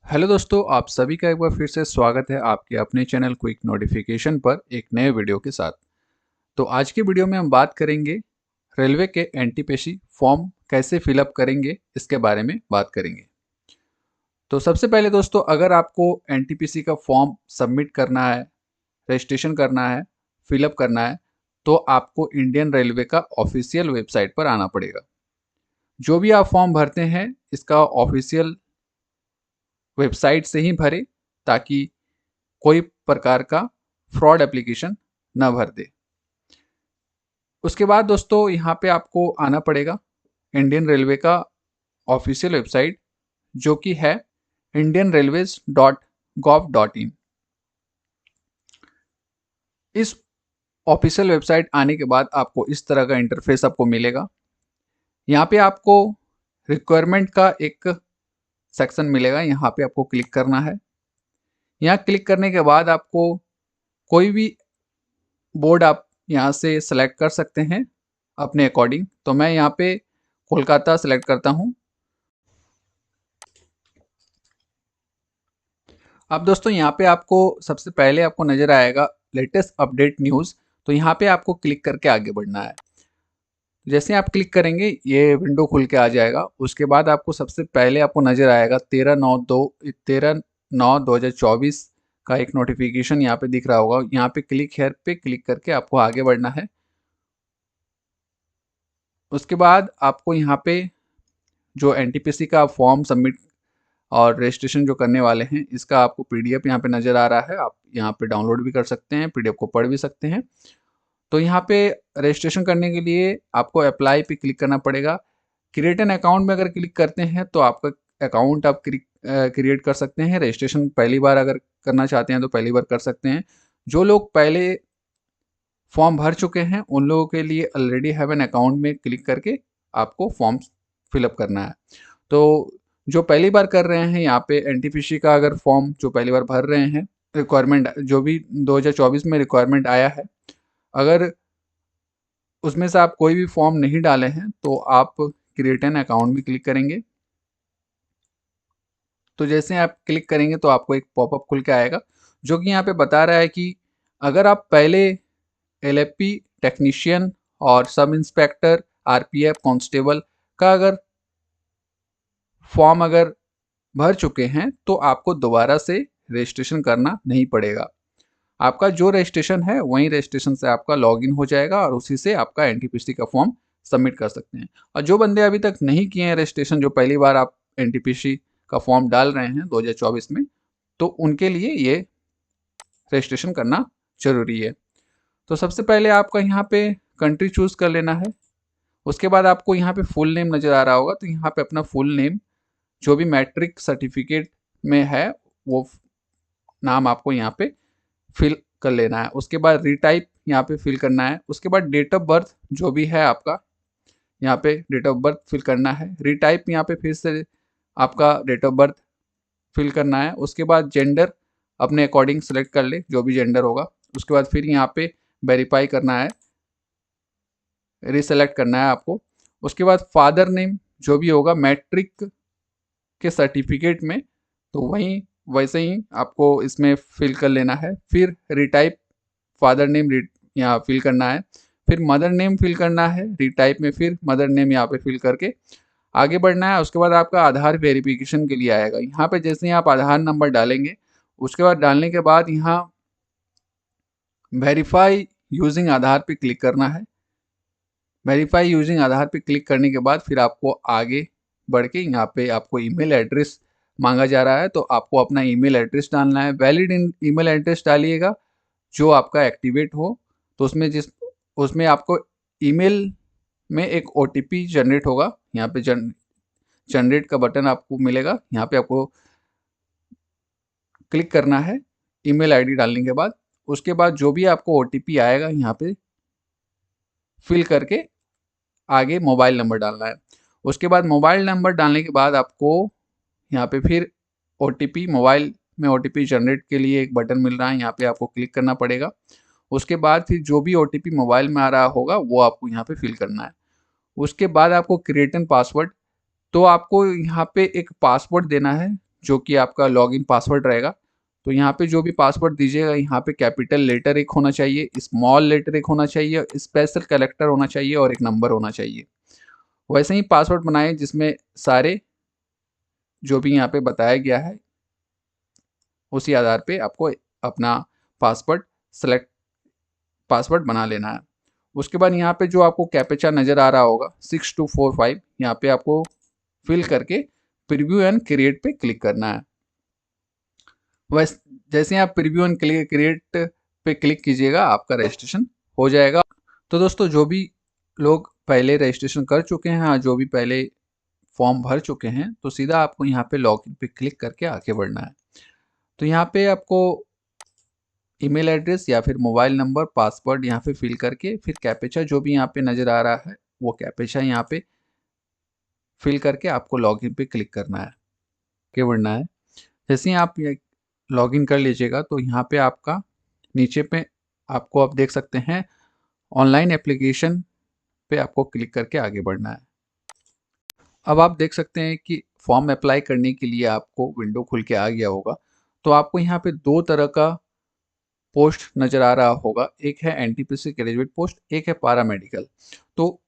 Hello दोस्तों, आप सभी का एक बार फिर से स्वागत है आपके अपने चैनल क्विक नोटिफिकेशन पर एक नए वीडियो के साथ। तो आज के वीडियो में हम बात करेंगे रेलवे के एनटीपीसी फॉर्म कैसे फिलअप करेंगे, इसके बारे में बात करेंगे। तो सबसे पहले दोस्तों, अगर आपको एनटीपीसी का फॉर्म सबमिट करना है, रजिस्ट्रेशन करना है, फिलअप करना है, तो आपको इंडियन रेलवे का ऑफिशियल वेबसाइट पर आना पड़ेगा। जो भी आप फॉर्म भरते हैं इसका ऑफिशियल वेबसाइट से ही भरें, ताकि कोई प्रकार का फ्रॉड एप्लीकेशन न भर दे। उसके बाद दोस्तों यहाँ पे आपको आना पड़ेगा इंडियन रेलवे का ऑफिशियल वेबसाइट, जो कि है indianrailways.gov.in। इस ऑफिशियल वेबसाइट आने के बाद आपको इस तरह का इंटरफेस आपको मिलेगा। यहाँ पे आपको रिक्वायरमेंट का एक सेक्शन मिलेगा, यहाँ पे आपको क्लिक करना है। यहाँ क्लिक करने के बाद आपको कोई भी बोर्ड आप यहाँ से सेलेक्ट कर सकते हैं अपने अकॉर्डिंग। तो मैं यहाँ पे कोलकाता सेलेक्ट करता हूँ। अब दोस्तों यहाँ पे आपको सबसे पहले आपको नज़र आएगा लेटेस्ट अपडेट न्यूज़। तो यहाँ पे आपको क्लिक करके आगे बढ़ना है। जैसे आप क्लिक करेंगे ये विंडो खुल के आ जाएगा। उसके बाद आपको सबसे पहले आपको नज़र आएगा 13/9/2024 का एक नोटिफिकेशन यहाँ पे दिख रहा होगा। यहाँ पे क्लिक हेयर पे क्लिक करके आपको आगे बढ़ना है। उसके बाद आपको यहाँ पे जो एनटीपीसी का फॉर्म सबमिट और रजिस्ट्रेशन जो करने वाले हैं, इसका आपको पीडीएफ यहाँ पे नज़र आ रहा है। आप यहाँ पे डाउनलोड भी कर सकते हैं, पीडीएफ को पढ़ भी सकते हैं। तो यहाँ पे रजिस्ट्रेशन करने के लिए आपको अप्लाई पे क्लिक करना पड़ेगा। क्रिएट एन अकाउंट में अगर क्लिक करते हैं तो आपका अकाउंट आप क्रिएट कर सकते हैं। रजिस्ट्रेशन पहली बार अगर करना चाहते हैं तो पहली बार कर सकते हैं। जो लोग पहले फॉर्म भर चुके हैं उन लोगों के लिए ऑलरेडी हैव एन अकाउंट में क्लिक करके आपको फॉर्म फिलअप करना है। तो जो पहली बार कर रहे हैं, यहाँ पे एनटीपीसी का अगर फॉर्म जो पहली बार भर रहे हैं, रिक्वायरमेंट जो भी 2024 में रिक्वायरमेंट आया है, अगर उसमें से आप कोई भी फॉर्म नहीं डाले हैं तो आप क्रिएट एन अकाउंट में क्लिक करेंगे। तो जैसे आप क्लिक करेंगे तो आपको एक पॉपअप खुल के आएगा, जो कि यहाँ पे बता रहा है कि अगर आप पहले एलएफपी टेक्नीशियन और सब इंस्पेक्टर, आरपीएफ कांस्टेबल का अगर फॉर्म अगर भर चुके हैं तो आपको दोबारा से रजिस्ट्रेशन करना नहीं पड़ेगा। आपका जो रजिस्ट्रेशन है वही रजिस्ट्रेशन से आपका लॉगिन हो जाएगा और उसी से आपका एनटीपीसी का फॉर्म सबमिट कर सकते हैं। और जो बंदे अभी तक नहीं किए हैं रजिस्ट्रेशन, जो पहली बार आप एनटीपीसी का फॉर्म डाल रहे हैं 2024 में, तो उनके लिए ये रजिस्ट्रेशन करना जरूरी है। तो सबसे पहले आपका यहाँ पे कंट्री चूज कर लेना है। उसके बाद आपको यहाँ पे फुल नेम नज़र आ रहा होगा, तो यहाँ पे अपना फुल नेम जो भी मैट्रिक सर्टिफिकेट में है वो नाम आपको यहाँ पे फिल कर लेना है। उसके बाद रीटाइप यहाँ पे फिल करना है। उसके बाद डेट ऑफ बर्थ जो भी है आपका, यहाँ पे डेट ऑफ बर्थ फिल करना है। रीटाइप यहाँ पे फिर से आपका डेट ऑफ बर्थ फिल करना है। उसके बाद जेंडर अपने अकॉर्डिंग सेलेक्ट कर ले, जो भी जेंडर होगा। उसके बाद फिर यहाँ पे वेरीफाई करना है, रिसेलेक्ट करना है आपको। उसके बाद फादर नेम जो भी होगा मैट्रिक के सर्टिफिकेट में, तो वहीं वैसे ही आपको इसमें फिल कर लेना है। फिर रिटाइप फादर नेम यहाँ फिल करना है। फिर मदर नेम फिल करना है रिटाइप में, फिर मदर नेम यहाँ पे फिल करके आगे बढ़ना है। उसके बाद आपका आधार वेरिफिकेशन के लिए आएगा। यहाँ पे जैसे ही आप आधार नंबर डालेंगे, उसके बाद डालने के बाद यहाँ वेरीफाई यूजिंग आधार पे क्लिक करना है। वेरीफाई यूजिंग आधार पे क्लिक करने के बाद फिर आपको आगे बढ़ के यहाँ पे आपको ईमेल एड्रेस मांगा जा रहा है, तो आपको अपना ईमेल एड्रेस डालना है। वैलिड ईमेल एड्रेस डालिएगा जो आपका एक्टिवेट हो। तो उसमें आपको ईमेल में एक ओटीपी जनरेट होगा। यहाँ पे जनरेट का बटन आपको मिलेगा, यहाँ पे आपको क्लिक करना है ईमेल आईडी डालने के बाद। उसके बाद जो भी आपको ओटीपी आएगा यहाँ पे फिल करके आगे मोबाइल नंबर डालना है। उसके बाद मोबाइल नंबर डालने के बाद आपको यहाँ पे फिर ओटीपी, मोबाइल में ओटीपी जनरेट के लिए एक बटन मिल रहा है, यहाँ पे आपको क्लिक करना पड़ेगा। उसके बाद फिर जो भी ओटीपी मोबाइल में आ रहा होगा वो आपको यहाँ पे फिल करना है। उसके बाद आपको क्रिएट एन पासवर्ड, तो आपको यहाँ पे एक पासवर्ड देना है जो कि आपका लॉगिन पासवर्ड रहेगा। तो यहाँ पे जो भी पासवर्ड दीजिएगा, यहाँ पे कैपिटल लेटर एक होना चाहिए, स्मॉल लेटर एक होना चाहिए, स्पेशल कैरेक्टर होना चाहिए और एक नंबर होना चाहिए। वैसे ही पासवर्ड बनाएं जिसमें सारे जो भी यहाँ पे बताया गया है उसी आधार पे आपको अपना पासवर्ड सेलेक्ट पासवर्ड बना लेना है। उसके बाद यहाँ पे जो आपको कैप्चा नज़र आ रहा होगा 6245, यहाँ पे आपको फिल करके प्रीव्यू एंड क्रिएट पे क्लिक करना है। वैसे जैसे आप प्रीव्यू एंड क्रिएट पे क्लिक कीजिएगा आपका रजिस्ट्रेशन हो जाएगा। तो दोस्तों जो भी लोग पहले रजिस्ट्रेशन कर चुके हैं, जो भी पहले फॉर्म भर चुके हैं, तो सीधा आपको यहाँ पे लॉगिन पे क्लिक करके आगे बढ़ना है। तो यहाँ पे आपको ईमेल एड्रेस या फिर मोबाइल नंबर, पासवर्ड यहाँ पे फिल करके फिर कैप्चा जो भी यहाँ पे नज़र आ रहा है वो कैप्चा यहाँ पे फिल करके आपको लॉगिन पे क्लिक करना है, आगे बढ़ना है। जैसे ही आप लॉगिन कर लीजिएगा तो यहाँ पे आपका नीचे पे आपको आप देख सकते हैं ऑनलाइन एप्लीकेशन पे आपको क्लिक करके आगे बढ़ना है। अब आप देख सकते हैं कि फॉर्म अप्लाई करने के लिए आपको विंडो खुल के आ गया होगा। तो आपको यहाँ पे दो तरह का पोस्ट नज़र आ रहा होगा, एक है एनटीपीसी ग्रेजुएट पोस्ट, एक है पैरामेडिकल। तो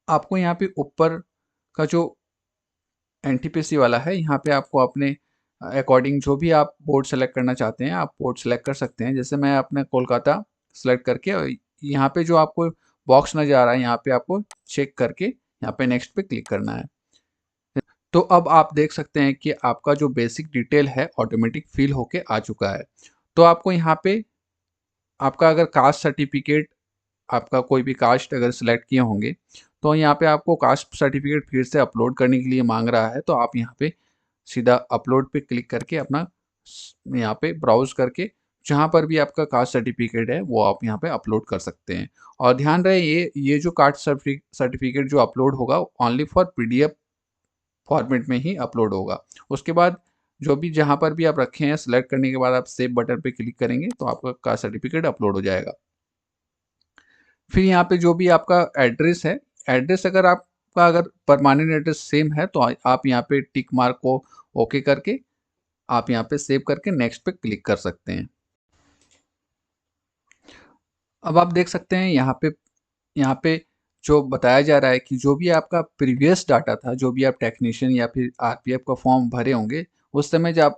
आपको यहाँ पे ऊपर का जो एनटीपीसी वाला है, यहाँ पे आपको अपने अकॉर्डिंग जो भी आप बोर्ड सेलेक्ट करना चाहते हैं आप बोर्ड सेलेक्ट कर सकते हैं। जैसे मैं अपने कोलकाता सेलेक्ट करके यहाँ पे जो आपको बॉक्स नज़र आ रहा है यहाँ पे आपको चेक करके यहाँ पे नेक्स्ट पे क्लिक करना है। तो अब आप देख सकते हैं कि आपका जो बेसिक डिटेल है ऑटोमेटिक फिल होके आ चुका है। तो आपको यहाँ पे आपका अगर कास्ट सर्टिफिकेट, आपका कोई भी कास्ट अगर सिलेक्ट किए होंगे तो यहाँ पे आपको कास्ट सर्टिफिकेट फिर से अपलोड करने के लिए मांग रहा है। तो आप यहाँ पे सीधा अपलोड पे क्लिक करके अपना यहाँ पे ब्राउज करके जहाँ पर भी आपका कास्ट सर्टिफिकेट है वो आप यहाँ पे अपलोड कर सकते हैं। और ध्यान रहे ये जो कास्ट सर्टिफिकेट जो अपलोड होगा ओनली फॉर पीडीएफ फॉर्मेट में ही अपलोड होगा। उसके बाद जो भी जहाँ पर भी आप रखे हैं सिलेक्ट करने के बाद आप सेव बटन पे क्लिक करेंगे तो आपका कास्ट सर्टिफिकेट अपलोड हो जाएगा। फिर यहाँ पे जो भी आपका एड्रेस है, एड्रेस अगर आपका अगर परमानेंट एड्रेस सेम है तो आप यहाँ पे टिक मार्क को ओके करके आप यहाँ पे सेव करके नेक्स्ट पे क्लिक कर सकते हैं। अब आप देख सकते हैं यहाँ पे जो बताया जा रहा है कि जो भी आपका प्रीवियस डाटा था, जो भी आप टेक्नीशियन या फिर आरपीएफ का फॉर्म भरे होंगे उस समय जब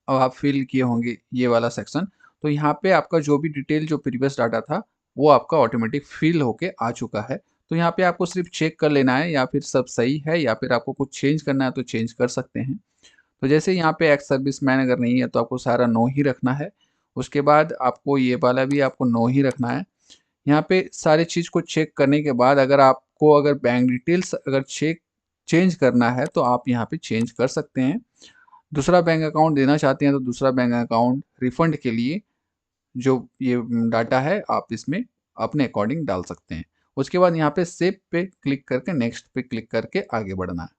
आप फिल किए होंगे ये वाला सेक्शन, तो यहाँ पे आपका जो भी डिटेल जो प्रीवियस डाटा था वो आपका ऑटोमेटिक फिल होके आ चुका है। तो यहाँ पे आपको सिर्फ चेक कर लेना है या फिर सब सही है या फिर आपको कुछ चेंज करना है तो चेंज कर सकते हैं। तो जैसे यहाँ पे एक्स सर्विस मैन अगर नहीं है तो आपको सारा नो ही रखना है। उसके बाद आपको ये वाला भी आपको नो ही रखना है। यहाँ पे सारी चीज़ को चेक करने के बाद अगर आपको अगर बैंक डिटेल्स अगर चेंज करना है तो आप यहाँ पे चेंज कर सकते हैं। दूसरा बैंक अकाउंट देना चाहते हैं तो दूसरा बैंक अकाउंट रिफंड के लिए जो ये डाटा है आप इसमें अपने अकॉर्डिंग डाल सकते हैं। उसके बाद यहाँ पे सेव पे क्लिक करके नेक्स्ट पे क्लिक करके आगे बढ़ना है।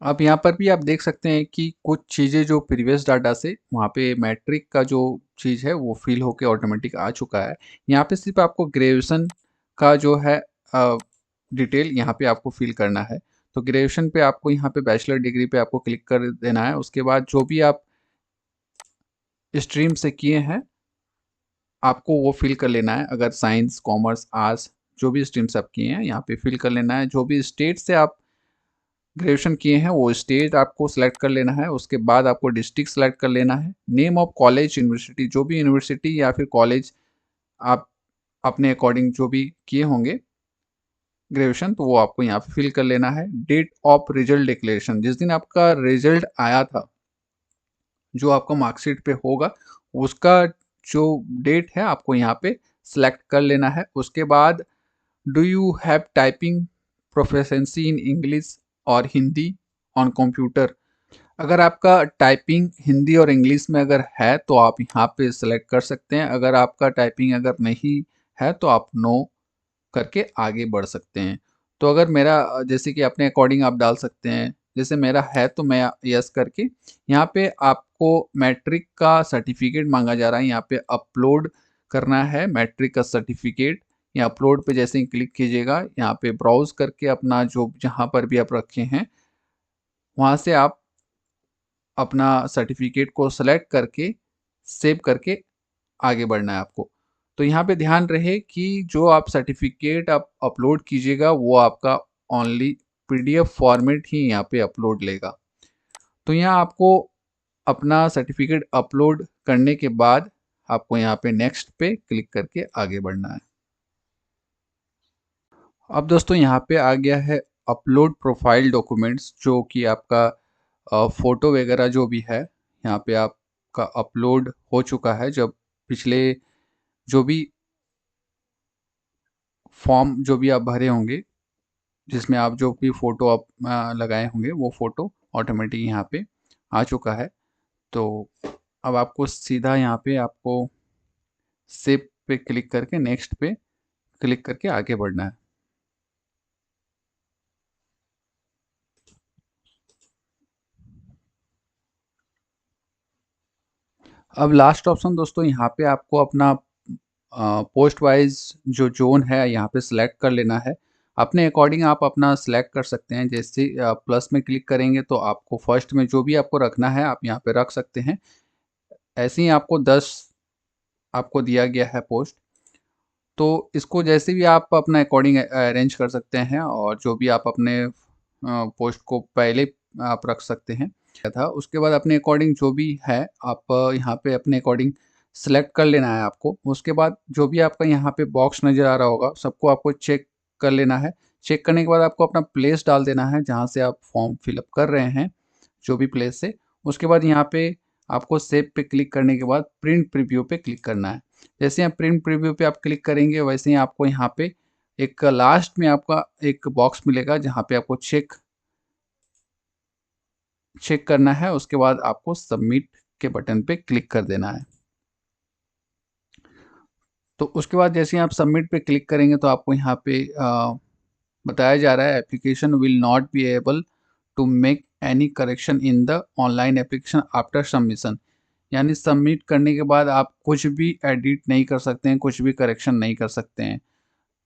अब यहाँ पर भी आप देख सकते हैं कि कुछ चीज़ें जो प्रीवियस डाटा से वहाँ पे मैट्रिक का जो चीज़ है वो फिल होके ऑटोमेटिक आ चुका है। यहाँ पे सिर्फ आपको ग्रेजुएशन का जो है डिटेल यहाँ पे आपको फिल करना है। तो ग्रेजुएशन पे आपको यहाँ पे बैचलर डिग्री पे आपको क्लिक कर देना है। उसके बाद जो भी आप स्ट्रीम से किए हैं आपको वो फिल कर लेना है। अगर साइंस, कॉमर्स, आर्ट्स जो भी स्ट्रीम से आप किए हैं यहाँ पे फिल कर लेना है। जो भी स्टेट से आप ग्रेजुएशन किए हैं वो स्टेट आपको सेलेक्ट कर लेना है। उसके बाद आपको डिस्ट्रिक्ट सेलेक्ट कर लेना है। नेम ऑफ कॉलेज, यूनिवर्सिटी, जो भी यूनिवर्सिटी या फिर कॉलेज आप अपने अकॉर्डिंग जो भी किए होंगे ग्रेजुएशन तो वो आपको यहाँ पे फिल कर लेना है। डेट ऑफ रिजल्ट डिक्लेरेशन, जिस दिन आपका रिजल्ट आया था जो आपका मार्कशीट पे होगा उसका जो डेट है आपको यहाँ पे सेलेक्ट कर लेना है। उसके बाद do you have typing proficiency in English और हिंदी ऑन कंप्यूटर, अगर आपका टाइपिंग हिंदी और इंग्लिश में अगर है तो आप यहाँ पे सेलेक्ट कर सकते हैं। अगर आपका टाइपिंग अगर नहीं है तो आप नो करके आगे बढ़ सकते हैं। तो अगर मेरा जैसे कि अपने अकॉर्डिंग आप डाल सकते हैं, जैसे मेरा है तो मैं यस करके यहाँ पे आपको मैट्रिक का सर्टिफिकेट मांगा जा रहा है, यहाँ पे अपलोड करना है मैट्रिक का सर्टिफिकेट। यहाँ अपलोड पे जैसे ही क्लिक कीजिएगा यहाँ पे ब्राउज करके अपना जो जहाँ पर भी आप रखे हैं वहाँ से आप अपना सर्टिफिकेट को सेलेक्ट करके सेव करके आगे बढ़ना है आपको। तो यहाँ पे ध्यान रहे कि जो आप सर्टिफिकेट आप अपलोड कीजिएगा वो आपका ओनली पीडीएफ फॉर्मेट ही यहाँ पे अपलोड लेगा। तो यहाँ आपको अपना सर्टिफिकेट अपलोड करने के बाद आपको यहाँ पे नेक्स्ट पे क्लिक करके आगे बढ़ना है। अब दोस्तों यहाँ पे आ गया है अपलोड प्रोफाइल डॉक्यूमेंट्स, जो कि आपका फ़ोटो वगैरह जो भी है यहाँ पे आपका अपलोड हो चुका है। जब पिछले जो भी फॉर्म जो भी आप भरे होंगे, जिसमें आप जो भी फ़ोटो आप लगाए होंगे, वो फ़ोटो ऑटोमेटिक यहाँ पे आ चुका है। तो अब आपको सीधा यहाँ पे आपको सेव पे क्लिक करके नेक्स्ट पे क्लिक करके आगे बढ़ना है। अब लास्ट ऑप्शन दोस्तों यहाँ पे आपको अपना पोस्ट वाइज जो जोन है यहाँ पे सिलेक्ट कर लेना है। अपने अकॉर्डिंग आप अपना सिलेक्ट कर सकते हैं। जैसे प्लस में क्लिक करेंगे तो आपको फर्स्ट में जो भी आपको रखना है आप यहाँ पे रख सकते हैं। ऐसे ही आपको 10 आपको दिया गया है पोस्ट, तो इसको जैसे भी आप अपना अकॉर्डिंग अरेंज कर सकते हैं और जो भी आप अपने पोस्ट को पहले आप रख सकते हैं था। उसके बाद अपने अकॉर्डिंग जो भी है आप यहाँ पे अपने अकॉर्डिंग सेलेक्ट कर लेना है आपको। उसके बाद जो भी आपका यहाँ पे बॉक्स नज़र आ रहा होगा सबको आपको चेक कर लेना है। चेक करने के बाद आपको अपना प्लेस डाल देना है जहाँ से आप फॉर्म फिलअप कर रहे हैं, जो भी प्लेस से। उसके बाद यहाँ पे आपको सेव पे क्लिक करने के बाद प्रिंट प्रीव्यू पे क्लिक करना है। जैसे यहाँ प्रिंट प्रीव्यू पे आप क्लिक करेंगे वैसे ही आपको यहाँ पे एक लास्ट में आपका एक बॉक्स मिलेगा जहाँ पे आपको चेक करना है। उसके बाद आपको सबमिट के बटन पे क्लिक कर देना है। तो उसके बाद जैसे ही आप सबमिट पे क्लिक करेंगे तो आपको यहाँ पे बताया जा रहा है application will not be able to make any correction in the online application after submission. यानी सबमिट करने के बाद आप कुछ भी एडिट नहीं कर सकते हैं, कुछ भी करेक्शन नहीं कर सकते हैं।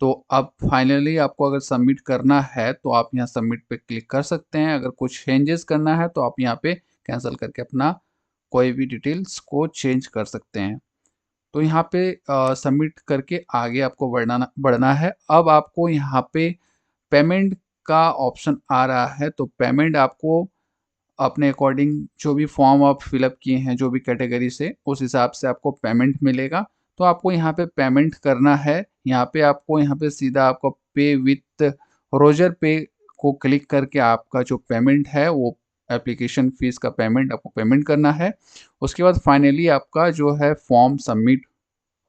तो अब फाइनली आपको अगर सबमिट करना है तो आप यहाँ सबमिट पे क्लिक कर सकते हैं। अगर कुछ चेंजेस करना है तो आप यहाँ पे कैंसिल करके अपना कोई भी डिटेल्स को चेंज कर सकते हैं। तो यहाँ पे सबमिट करके आगे आपको बढ़ना बढ़ना है। अब आपको यहाँ पे पेमेंट का ऑप्शन आ रहा है। तो पेमेंट आपको अपने अकॉर्डिंग जो भी फॉर्म आप फिलअप किए हैं जो भी कैटेगरी से, उस हिसाब से आपको पेमेंट मिलेगा। तो आपको यहाँ पे पेमेंट करना है। यहाँ पे आपको यहाँ पे सीधा आपको पे विथ रोजर पे को क्लिक करके आपका जो पेमेंट है वो एप्लीकेशन फ़ीस का पेमेंट आपको पेमेंट करना है। उसके बाद फाइनली आपका जो है फॉर्म सबमिट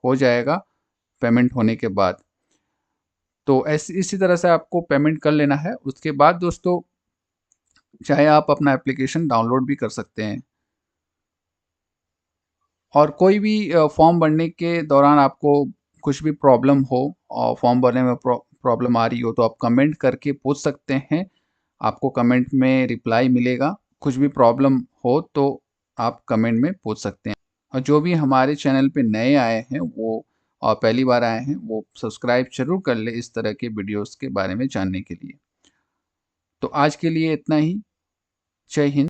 हो जाएगा पेमेंट होने के बाद। तो ऐसे इसी तरह से आपको पेमेंट कर लेना है। उसके बाद दोस्तों चाहे आप अपना एप्लीकेशन डाउनलोड भी कर सकते हैं। और कोई भी फॉर्म भरने के दौरान आपको कुछ भी प्रॉब्लम हो और फॉर्म भरने में प्रॉब्लम आ रही हो तो आप कमेंट करके पूछ सकते हैं। आपको कमेंट में रिप्लाई मिलेगा। कुछ भी प्रॉब्लम हो तो आप कमेंट में पूछ सकते हैं। और जो भी हमारे चैनल पे नए आए हैं वो और पहली बार आए हैं वो सब्सक्राइब ज़रूर कर ले इस तरह के वीडियोस के बारे में जानने के लिए। तो आज के लिए इतना ही। जय हिंद।